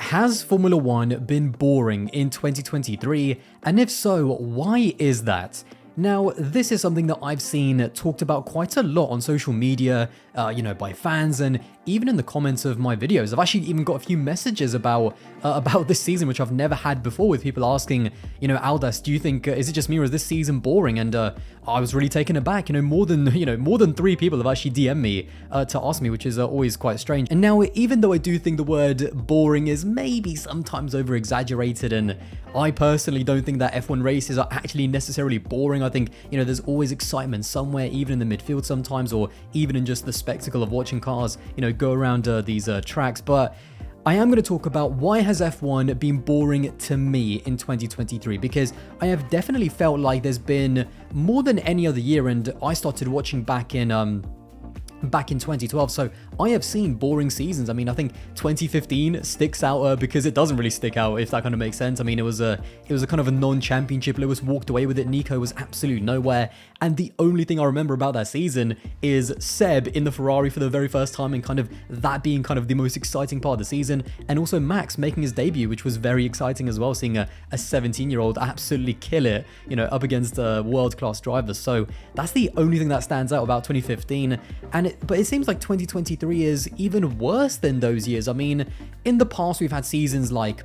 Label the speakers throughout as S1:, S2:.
S1: Has Formula One been boring in 2023? And if so, why is that? Now, this is something that I've seen talked about quite a lot on social media, by fans and even in the comments of my videos. I've actually even got a few messages about this season, which I've never had before, with people asking, Aldas, do you think, is it just me or is this season boring? And I was really taken aback. More than 3 people have actually DM'd me to ask me, which is always quite strange. And now, even though I do think the word boring is maybe sometimes over exaggerated, and I personally don't think that F1 races are actually necessarily boring. I think, there's always excitement somewhere, even in the midfield sometimes, or even in just the spectacle of watching cars, go around these tracks. But I am going to talk about why has F1 been boring to me in 2023, because I have definitely felt like there's been more than any other year, and I started watching back in 2012, so I have seen boring seasons. I mean, I think 2015 sticks out because it doesn't really stick out, if that kind of makes sense. I mean, it was a kind of a non-championship. Lewis walked away with it. Nico was absolute nowhere, and the only thing I remember about that season is Seb in the Ferrari for the very first time, and kind of that being kind of the most exciting part of the season, and also Max making his debut, which was very exciting as well, seeing a 17-year-old absolutely kill it, up against world-class drivers. So that's the only thing that stands out about 2015, but it seems like 2023 is even worse than those years. I mean, in the past, we've had seasons like,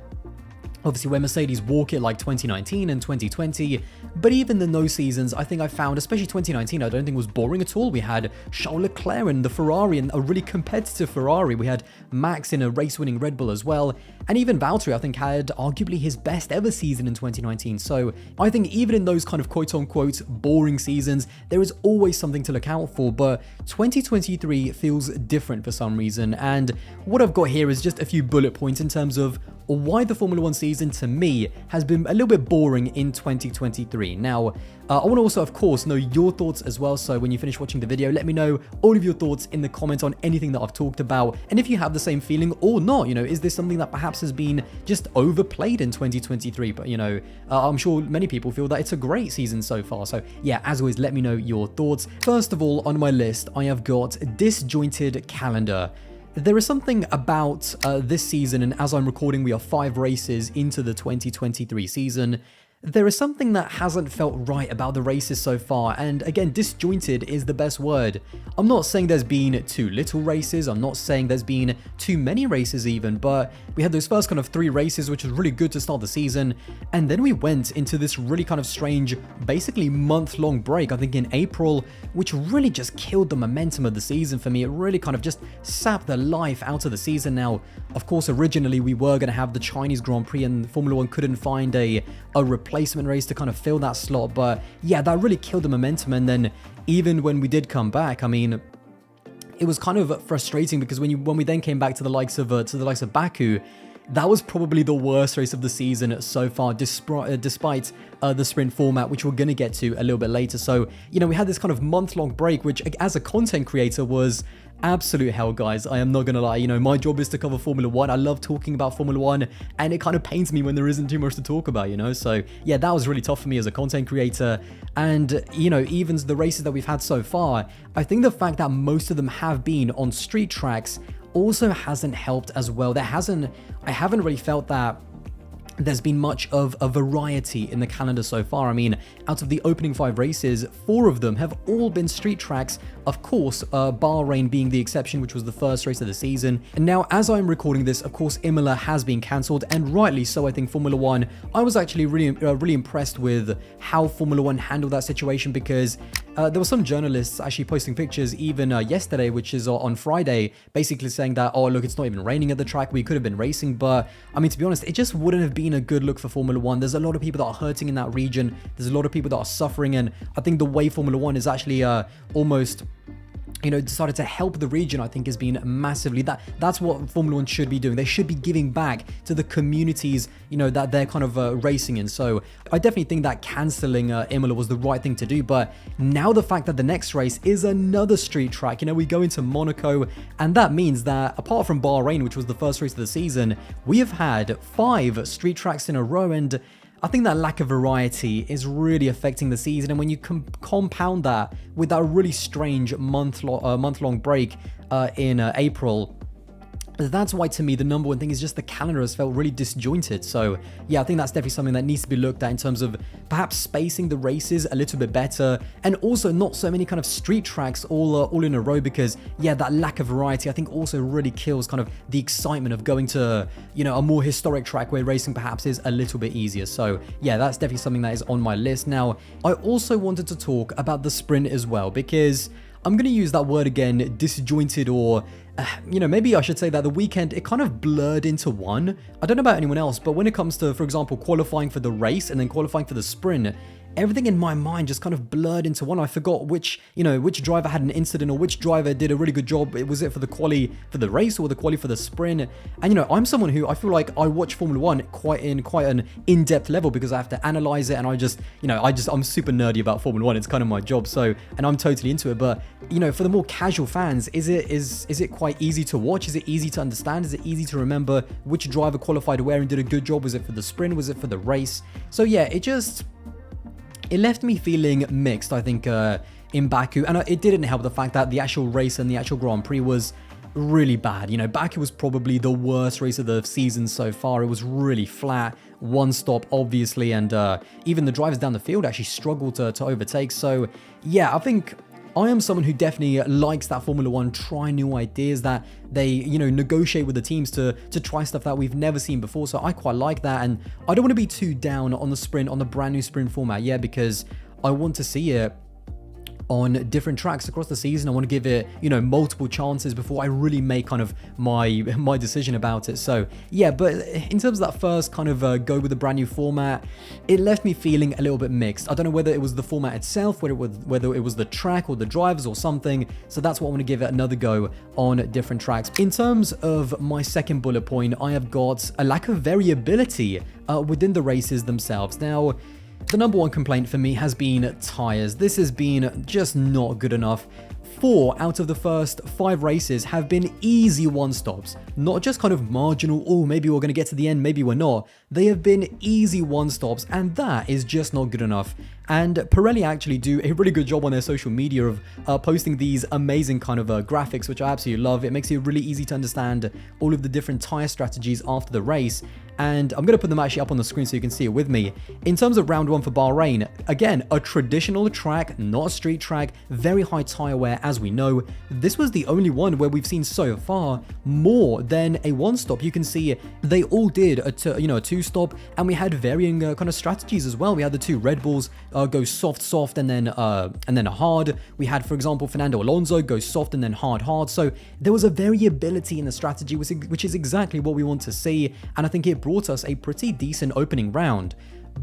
S1: obviously, where Mercedes walk it, like 2019 and 2020, but even in those seasons, I think I found, especially 2019, I don't think was boring at all. We had Charles Leclerc in the Ferrari, and a really competitive Ferrari. We had Max in a race-winning Red Bull as well, and even Valtteri, I think, had arguably his best ever season in 2019. So I think even in those kind of quote-unquote boring seasons, there is always something to look out for, but 2023 feels different for some reason, and what I've got here is just a few bullet points in terms of why the Formula One season to me has been a little bit boring in 2023. Now, I want to also, of course, know your thoughts as well. So when you finish watching the video, let me know all of your thoughts in the comments on anything that I've talked about. And if you have the same feeling or not, is this something that perhaps has been just overplayed in 2023? But, I'm sure many people feel that it's a great season so far. So yeah, as always, let me know your thoughts. First of all, on my list, I have got Disjointed Calendar. There is something about this season, and as I'm recording, we are 5 races into the 2023 season. There is something that hasn't felt right about the races so far, and again, disjointed is the best word. I'm not saying there's been too little races, I'm not saying there's been too many races even, but we had those first kind of 3 races, which was really good to start the season, and then we went into this really kind of strange, basically month-long break, I think in April, which really just killed the momentum of the season for me. It really kind of just sapped the life out of the season. Now, of course, originally we were going to have the Chinese Grand Prix, and Formula One couldn't find a replacement race to kind of fill that slot, but yeah, that really killed the momentum. And then even when we did come back, I mean, it was kind of frustrating because when we then came back to the likes of Baku, that was probably the worst race of the season so far, despite the sprint format, which we're going to get to a little bit later. So, we had this kind of month-long break, which as a content creator was absolute hell, guys. I am not going to lie. My job is to cover Formula One. I love talking about Formula One, and it kind of pains me when there isn't too much to talk about, So, yeah, that was really tough for me as a content creator. And, even the races that we've had so far, I think the fact that most of them have been on street tracks also hasn't helped as well. I haven't really felt that there's been much of a variety in the calendar so far. I mean, out of the opening 5 races, 4 of them have all been street tracks. Of course, Bahrain being the exception, which was the first race of the season. And now, as I'm recording this, of course, Imola has been cancelled, and rightly so. I think Formula One, I was actually really impressed with how Formula One handled that situation, because there were some journalists actually posting pictures even yesterday, which is on Friday, basically saying that, oh, look, it's not even raining at the track. We could have been racing. But I mean, to be honest, it just wouldn't have been a good look for Formula One. There's a lot of people that are hurting in that region. There's a lot of people that are suffering. And I think the way Formula One is actually almost decided to help the region, I think has been massively, that's what Formula One should be doing. They should be giving back to the communities, that they're kind of racing in. So I definitely think that cancelling Imola was the right thing to do. But now the fact that the next race is another street track, we go into Monaco, and that means that apart from Bahrain, which was the first race of the season, we have had 5 street tracks in a row, and I think that lack of variety is really affecting the season. And when you compound that with that really strange month-long break in April, that's why, to me, the number one thing is just the calendar has felt really disjointed. So yeah, I think that's definitely something that needs to be looked at in terms of perhaps spacing the races a little bit better, and also not so many kind of street tracks all in a row, because yeah, that lack of variety I think also really kills kind of the excitement of going to, you know, a more historic track where racing perhaps is a little bit easier. So yeah, that's definitely something that is on my list. Now, I also wanted to talk about the sprint as well, because I'm going to use that word again, disjointed, or you know, maybe I should say that the weekend, it kind of blurred into one. I don't know about anyone else, but when it comes to, for example, qualifying for the race and then qualifying for the sprint, everything in my mind just kind of blurred into one. I forgot which driver had an incident, or which driver did a really good job. Was it for the quali for the race or the quali for the sprint? And you know, I'm someone who I feel like I watch Formula One quite an in-depth level, because I have to analyze it, and I'm super nerdy about Formula One. It's kind of my job. So, and I'm totally into it. But you know, for the more casual fans, is it quite easy to watch? Is it easy to understand? Is it easy to remember which driver qualified where and did a good job? Was it for the sprint? Was it for the race? So yeah, it left me feeling mixed, I think, in Baku. And it didn't help the fact that the actual race and the actual Grand Prix was really bad. You know, Baku was probably the worst race of the season so far. It was really flat, one stop, obviously. And even the drivers down the field actually struggled to overtake. So, yeah, I think I am someone who definitely likes that Formula One try new ideas, that they, you know, negotiate with the teams to try stuff that we've never seen before. So I quite like that. And I don't want to be too down on the sprint, on the brand new sprint format, yeah, because I want to see it on different tracks across the season. I want to give it, you know, multiple chances before I really make kind of my decision about it. So yeah, but in terms of that first kind of go with the brand new format, it left me feeling a little bit mixed. I don't know whether it was the format itself, whether it was the track or the drivers or something. So that's what I want to give it another go on different tracks. In terms of my second bullet point, I have got a lack of variability within the races themselves. Now, the number one complaint for me has been tires. This has been just not good enough. 4 out of the first 5 races have been easy one-stops, not just kind of marginal, oh, maybe we're going to get to the end, maybe we're not. They have been easy one-stops, and that is just not good enough. And Pirelli actually do a really good job on their social media of posting these amazing kind of graphics, which I absolutely love. It makes it really easy to understand all of the different tire strategies after the race. And I'm going to put them actually up on the screen so you can see it with me. In terms of round 1 for Bahrain, again, a traditional track, not a street track, very high tire wear, as we know. This was the only one where we've seen so far more than a one-stop. You can see they all did a two-stop, and we had varying kind of strategies as well. We had the 2 Red Bulls go soft, and then a hard. We had, for example, Fernando Alonso go soft and then hard. So there was a variability in the strategy, which is exactly what we want to see, and I think it brought us a pretty decent opening round.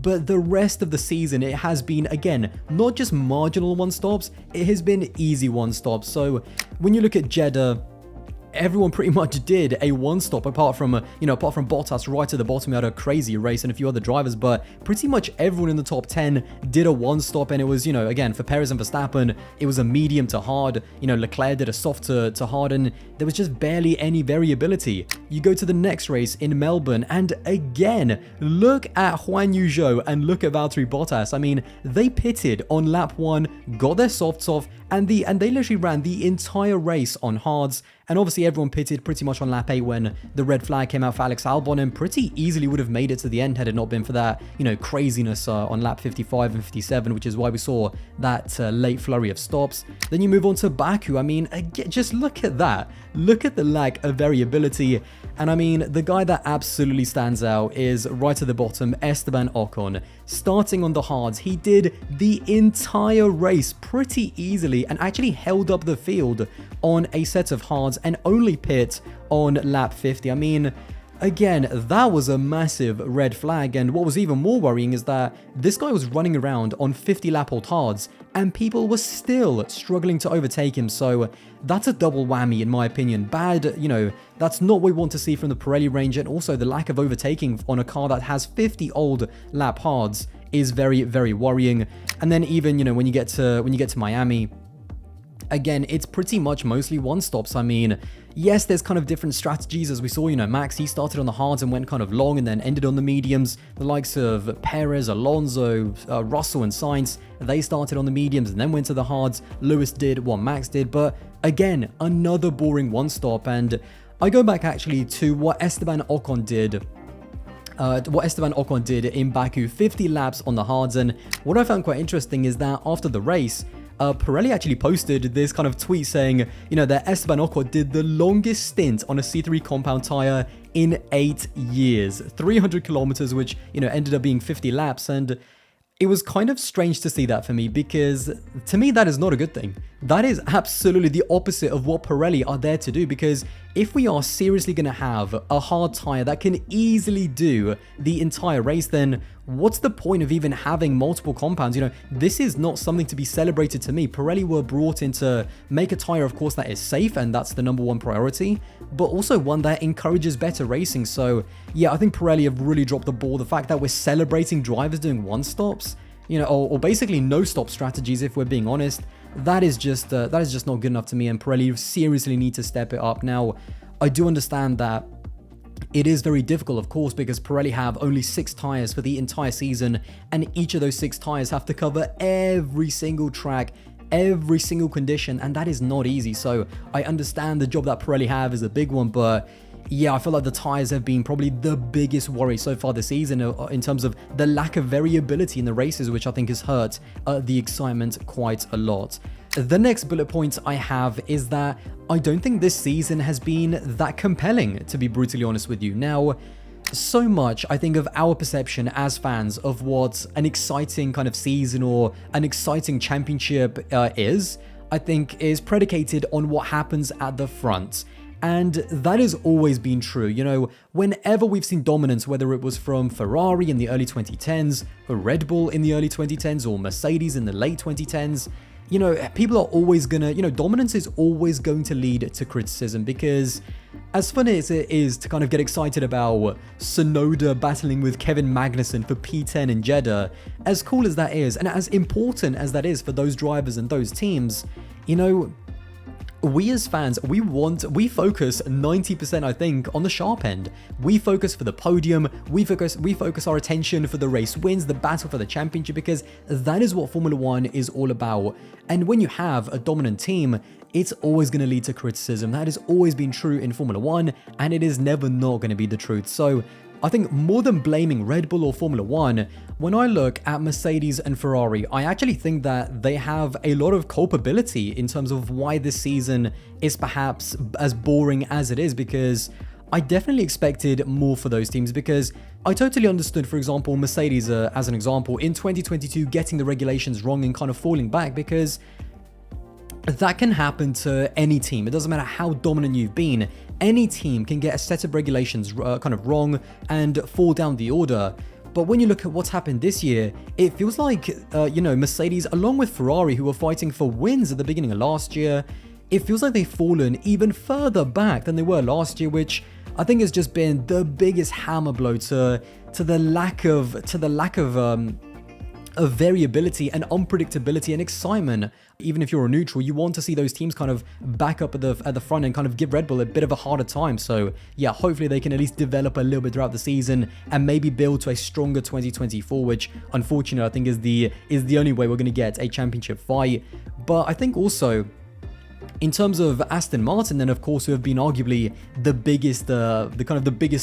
S1: But the rest of the season, it has been, again, not just marginal one-stops, it has been easy one-stops. So when you look at Jeddah, everyone pretty much did a one-stop, apart from Bottas right at the bottom. We had a crazy race and a few other drivers, but pretty much everyone in the top 10 did a one-stop, and it was, again, for Perez and Verstappen, it was a medium to hard. Leclerc did a soft to hard, and there was just barely any variability. You go to the next race in Melbourne, and again, look at Juan Zhou and look at Valtteri Bottas. I mean, they pitted on lap 1, got their softs off, and they literally ran the entire race on hards. And obviously everyone pitted pretty much on lap 8 when the red flag came out for Alex Albon, and pretty easily would have made it to the end had it not been for that, craziness on lap 55 and 57, which is why we saw that late flurry of stops. Then you move on to Baku. I mean, again, just look at that. Look at the lack of variability. And I mean, the guy that absolutely stands out is right at the bottom, Esteban Ocon. Starting on the hards, he did the entire race pretty easily and actually held up the field on a set of hards and only pit on lap 50. I mean, again, that was a massive red flag, and what was even more worrying is that this guy was running around on 50-lap-old hards, and people were still struggling to overtake him. So that's a double whammy in my opinion. Bad, that's not what we want to see from the Pirelli range, and also the lack of overtaking on a car that has 50 old lap hards is very, very worrying. And then even, when you get to Miami, again, it's pretty much mostly one-stops. I mean, yes, there's kind of different strategies, as we saw, Max, he started on the hards and went kind of long and then ended on the mediums. The likes of Perez, Alonso, Russell and Sainz, they started on the mediums and then went to the hards. Lewis did what Max did, but again, another boring one-stop. And I go back actually to what Esteban Ocon did in Baku, 50 laps on the hards. And what I found quite interesting is that after the race, Pirelli actually posted this kind of tweet saying, that Esteban Ocon did the longest stint on a C3 compound tire in 8 years, 300 kilometers, which, ended up being 50 laps. And it was kind of strange to see that for me, because to me, that is not a good thing. That is absolutely the opposite of what Pirelli are there to do, because if we are seriously going to have a hard tire that can easily do the entire race, then what's the point of even having multiple compounds? This is not something to be celebrated to me. Pirelli were brought in to make a tire, of course, that is safe, and that's the number one priority, but also one that encourages better racing. So yeah, I think Pirelli have really dropped the ball. The fact that we're celebrating drivers doing one-stops, or basically no-stop strategies, if we're being honest, that is just not good enough to me, and Pirelli seriously need to step it up. Now, I do understand that it is very difficult, of course, because Pirelli have only 6 tires for the entire season, and each of those 6 tires have to cover every single track, every single condition, and that is not easy. So I understand the job that Pirelli have is a big one, but yeah, I feel like the tires have been probably the biggest worry so far this season in terms of the lack of variability in the races, which I think has hurt the excitement quite a lot. The next bullet point I have is that I don't think this season has been that compelling, to be brutally honest with you. Now, so much, I think, of our perception as fans of what an exciting kind of season or an exciting championship is, I think, is predicated on what happens at the front. And that has always been true. Whenever we've seen dominance, whether it was from Ferrari in the early 2010s, or Red Bull in the early 2010s, or Mercedes in the late 2010s, people are always gonna, dominance is always going to lead to criticism, because as fun as it is to kind of get excited about Tsunoda battling with Kevin Magnussen for P10 in Jeddah, as cool as that is, and as important as that is for those drivers and those teams, we as fans, we focus 90%, I think, on the sharp end. We focus for the podium, we focus our attention for the race wins, the battle for the championship, because that is what Formula One is all about. And when you have a dominant team, it's always going to lead to criticism. That has always been true in Formula One, and it is never not going to be the truth. So I think more than blaming Red Bull or Formula One, when I look at Mercedes and Ferrari, I actually think that they have a lot of culpability in terms of why this season is perhaps as boring as it is, because I definitely expected more for those teams, because I totally understood, for example, Mercedes, as an example, in 2022 getting the regulations wrong and kind of falling back, because that can happen to any team. It doesn't matter how dominant you've been. Any team can get a set of regulations kind of wrong and fall down the order. But when you look at what's happened this year, it feels like, Mercedes, along with Ferrari, who were fighting for wins at the beginning of last year, it feels like they've fallen even further back than they were last year, which I think has just been the biggest hammer blow to the lack of variability and unpredictability and excitement. Even if you're a neutral, you want to see those teams kind of back up at the front and kind of give Red Bull a bit of a harder time. So yeah, hopefully they can at least develop a little bit throughout the season and maybe build to a stronger 2024, which unfortunately I think is the only way we're going to get a championship fight. But I think also, in terms of Aston Martin, then of course, who have been arguably the biggest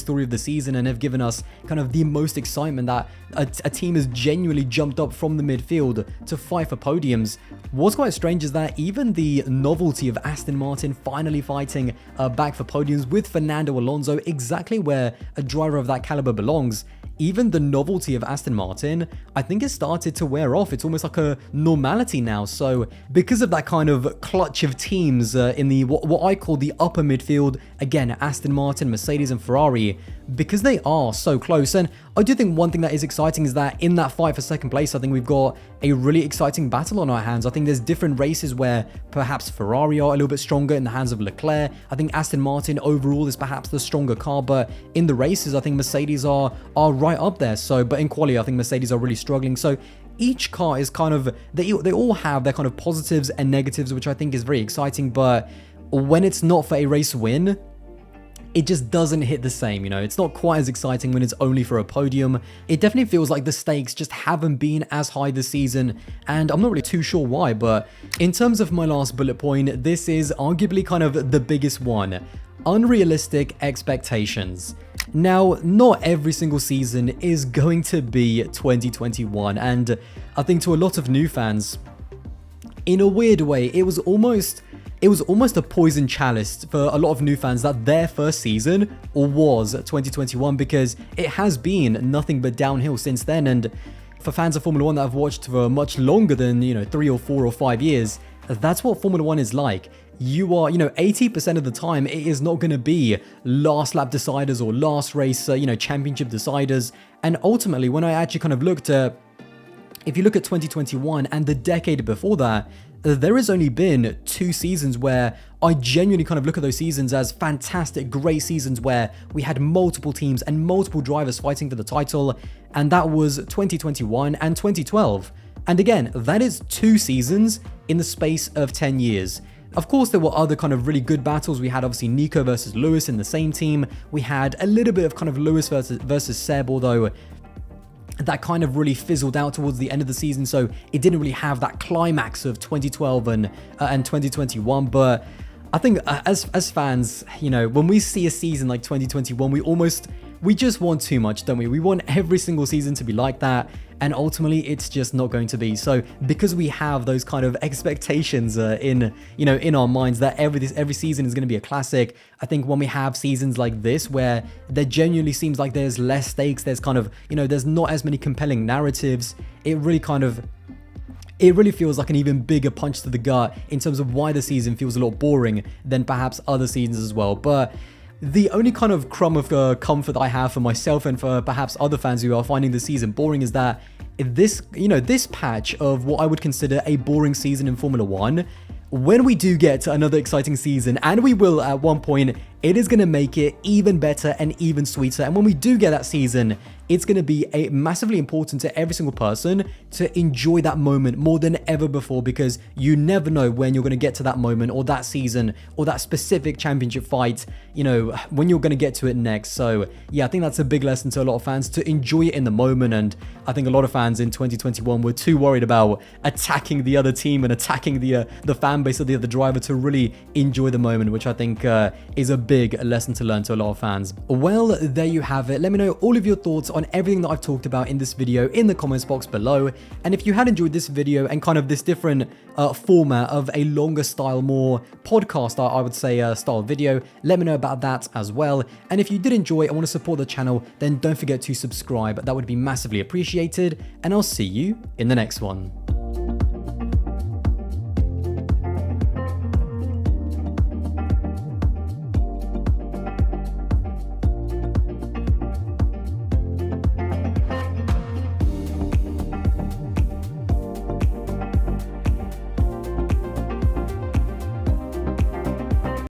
S1: story of the season and have given us kind of the most excitement, that a team has genuinely jumped up from the midfield to fight for podiums. What's quite strange is that even the novelty of Aston Martin finally fighting back for podiums with Fernando Alonso, exactly where a driver of that caliber belongs, even the novelty of Aston Martin, I think has started to wear off. It's almost like a normality now. So because of that kind of clutch of teams in the what I call the upper midfield, again, Aston Martin, Mercedes and Ferrari, because they are so close. And I do think one thing that is exciting is that in that fight for second place, I think we've got a really exciting battle on our hands. I think there's different races where perhaps Ferrari are a little bit stronger in the hands of Leclerc. I think Aston Martin overall is perhaps the stronger car, but in the races, I think Mercedes are right up there. So, but in quali, I think Mercedes are really struggling. So each car is kind of, they all have their kind of positives and negatives, which I think is very exciting. But when it's not for a race win, it just doesn't hit the same, It's not quite as exciting when it's only for a podium. It definitely feels like the stakes just haven't been as high this season, and I'm not really too sure why. But in terms of my last bullet point, this is arguably kind of the biggest one. unrealistic expectations. Now, not every single season is going to be 2021, and I think to a lot of new fans, in a weird way, it was almost a poison chalice for a lot of new fans that their first season was 2021, because it has been nothing but downhill since then. And for fans of Formula 1 that have watched for much longer than, 3 or 4 or 5 years, that's what Formula 1 is like. You are, 80% of the time, it is not going to be last lap deciders or last race, championship deciders. And ultimately, when I actually kind of looked at, if you look at 2021 and the decade before that, there has only been 2 seasons where I genuinely kind of look at those seasons as fantastic, great seasons where we had multiple teams and multiple drivers fighting for the title, and that was 2021 and 2012. And again, that is 2 seasons in the space of 10 years. Of course, there were other kind of really good battles. We had obviously Nico versus Lewis in the same team. We had a little bit of kind of Lewis versus Seb, although that kind of really fizzled out towards the end of the season, so it didn't really have that climax of 2012 and 2021. But I think as fans, when we see a season like 2021, we just want too much, don't we? We want every single season to be like that, and ultimately it's just not going to be. So because we have those kind of expectations in our minds that every season is going to be a classic, I think when we have seasons like this where there genuinely seems like there's less stakes, there's kind of, there's not as many compelling narratives, it really feels like an even bigger punch to the gut in terms of why the season feels a lot boring than perhaps other seasons as well. But the only kind of crumb of comfort I have for myself and for perhaps other fans who are finding the season boring is that this patch of what I would consider a boring season in Formula 1, when we do get to another exciting season, and we will at one point, it is going to make it even better and even sweeter. And when we do get that season, it's going to be massively important to every single person to enjoy that moment more than ever before, because you never know when you're going to get to that moment or that season or that specific championship fight, when you're going to get to it next. So yeah, I think that's a big lesson to a lot of fans, to enjoy it in the moment. And I think a lot of fans in 2021 were too worried about attacking the other team and attacking the fan base of the other driver to really enjoy the moment, which I think is a big lesson to learn to a lot of fans. Well, there you have it. Let me know all of your thoughts on everything that I've talked about in this video in the comments box below. And if you had enjoyed this video and kind of this different format of a longer style, more podcast, I would say, style video, let me know about that as well. And if you did enjoy and want to support the channel, then don't forget to subscribe. That would be massively appreciated. And I'll see you in the next one.